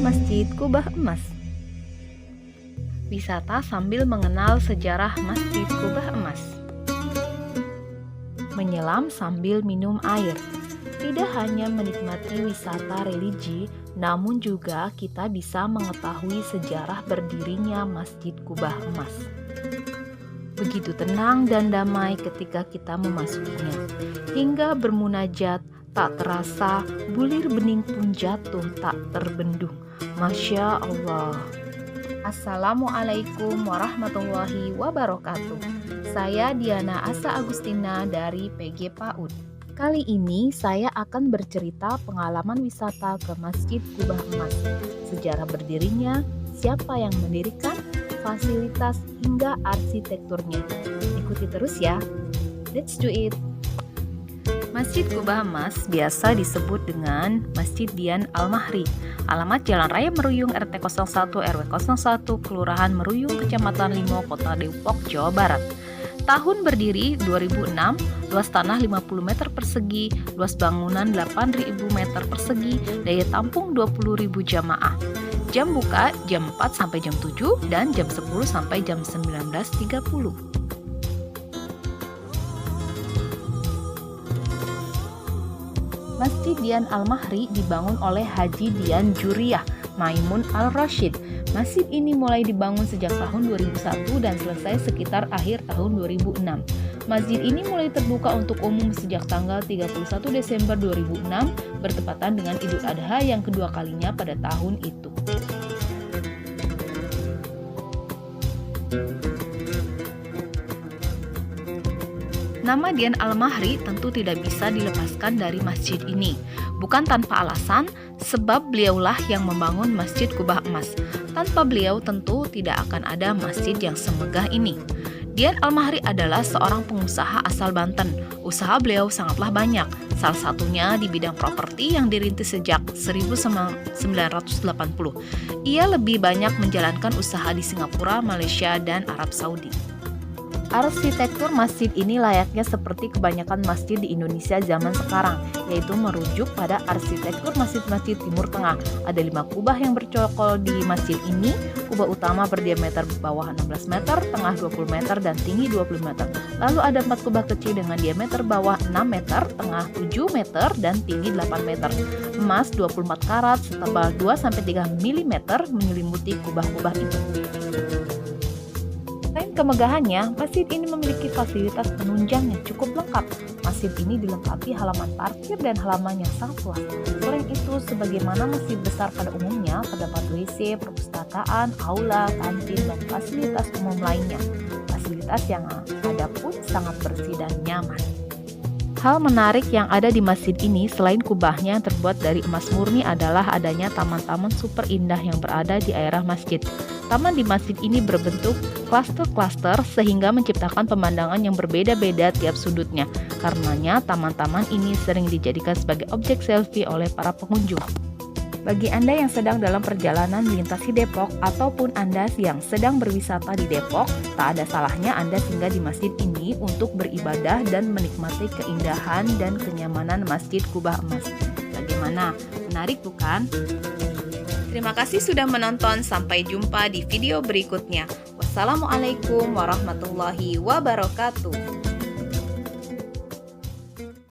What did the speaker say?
Masjid Kubah Emas. Wisata sambil mengenal sejarah Masjid Kubah Emas. Menyelam sambil minum air. Tidak hanya menikmati wisata religi, namun juga kita bisa mengetahui sejarah berdirinya Masjid Kubah Emas. Begitu tenang dan damai ketika kita memasukinya. Hingga bermunajat, tak terasa bulir bening pun jatuh tak terbendung. Masya Allah. Assalamualaikum warahmatullahi wabarakatuh. Saya Diana Asa Agustina dari PG PAUD. Kali ini saya akan bercerita pengalaman wisata ke Masjid Kubah Emas, sejarah berdirinya, siapa yang mendirikan, fasilitas hingga arsitekturnya. Ikuti terus ya. Let's do it. Masjid Kubah Emas biasa disebut dengan Masjid Dian Al-Mahri. Alamat Jalan Raya Meruyung RT 01 RW 01 Kelurahan Meruyung Kecamatan Limo Kota Depok Jawa Barat. Tahun berdiri 2006, luas tanah 50 meter persegi, luas bangunan 8.000 meter persegi, daya tampung 20.000 jamaah. Jam buka jam 4 sampai jam 7 dan jam 10 sampai jam 19.30. Masjid Dian Al-Mahri dibangun oleh Haji Dian Juriyah Maimun Al-Rashid. Masjid ini mulai dibangun sejak tahun 2001 dan selesai sekitar akhir tahun 2006. Masjid ini mulai terbuka untuk umum sejak tanggal 31 Desember 2006 bertepatan dengan Idul Adha yang kedua kalinya pada tahun itu. Nama Dian Al-Mahri tentu tidak bisa dilepaskan dari masjid ini. Bukan tanpa alasan, sebab beliaulah yang membangun Masjid Kubah Emas. Tanpa beliau tentu tidak akan ada masjid yang semegah ini. Dian Al-Mahri adalah seorang pengusaha asal Banten. Usaha beliau sangatlah banyak, salah satunya di bidang properti yang dirintis sejak 1980. Ia lebih banyak menjalankan usaha di Singapura, Malaysia, dan Arab Saudi. Arsitektur masjid ini layaknya seperti kebanyakan masjid di Indonesia zaman sekarang, yaitu merujuk pada arsitektur masjid-masjid Timur Tengah. Ada 5 kubah yang bercokol di masjid ini. Kubah utama berdiameter bawah 16 meter, tengah 20 meter, dan tinggi 20 meter. Lalu ada 4 kubah kecil dengan diameter bawah 6 meter, tengah 7 meter, dan tinggi 8 meter. Emas 24 karat setebal 2-3 mm menyelimuti kubah-kubah itu. Selain kemegahannya, masjid ini memiliki fasilitas penunjang yang cukup lengkap. Masjid ini dilengkapi halaman parkir dan halaman yang sangat luas. Selain itu, sebagaimana masjid besar pada umumnya, terdapat WC, perpustakaan, aula, kantin, dan fasilitas umum lainnya. Fasilitas yang ada pun sangat bersih dan nyaman. Hal menarik yang ada di masjid ini selain kubahnya yang terbuat dari emas murni adalah adanya taman-taman super indah yang berada di area masjid. Taman di masjid ini berbentuk klaster-klaster sehingga menciptakan pemandangan yang berbeda-beda tiap sudutnya. Karenanya taman-taman ini sering dijadikan sebagai objek selfie oleh para pengunjung. Bagi Anda yang sedang dalam perjalanan melintasi Depok ataupun Anda yang sedang berwisata di Depok, tak ada salahnya Anda singgah di masjid ini untuk beribadah dan menikmati keindahan dan kenyamanan Masjid Kubah Emas. Bagaimana? Menarik bukan? Terima kasih sudah menonton, sampai jumpa di video berikutnya. Wassalamualaikum warahmatullahi wabarakatuh.